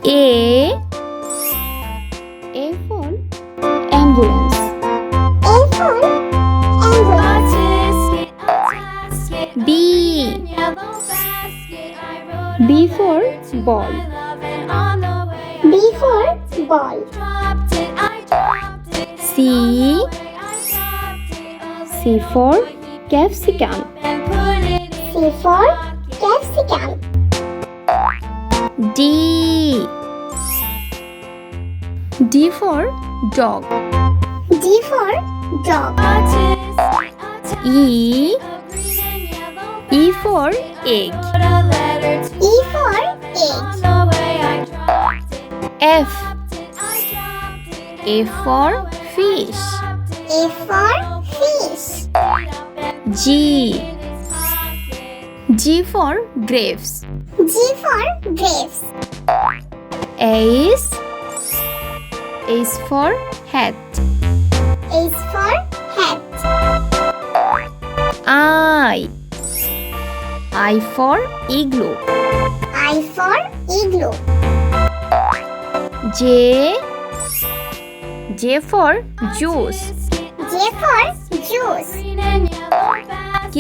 A for ambulance. A for ambulance. B for ball. B for ball. C for capsicum. C for capsicum. D for dog. D for dog. E for egg. E for egg. F for fish. A for fish. G for grapes. G for grapes. H for hat. H for hat. I for igloo. I for igloo. J for juice. J for juice. K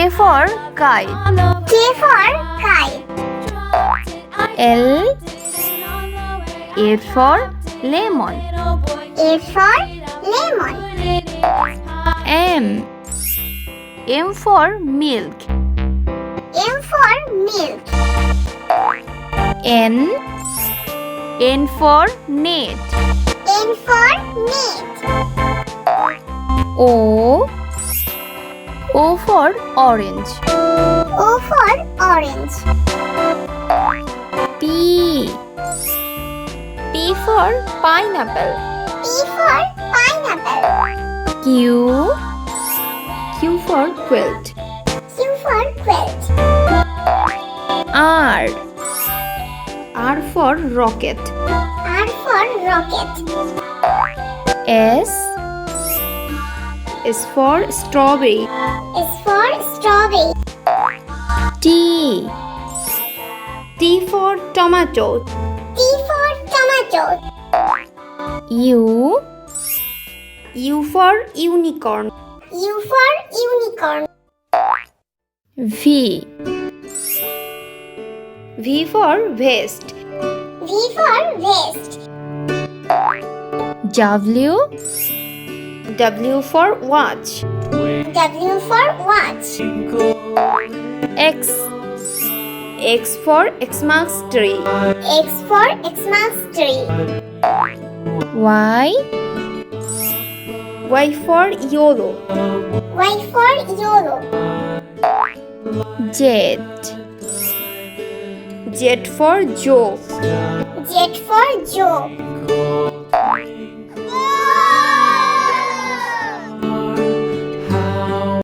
for kite. K for kite. L for lemon. A for lemon. M for milk. M for milk. N for net. N for net. O for orange. O for orange. P for pineapple. P for pineapple. Q for quilt. Q for quilt. R for rocket. R for rocket. S for strawberry. S for strawberry. T for tomato. T for tomato. U for unicorn. U for unicorn. V for vest. V for vest. W for watch. W for watch. X for Xmas tree. X for Xmas tree. Y for YOLO. Y for YOLO. Z for joke. Z for joke.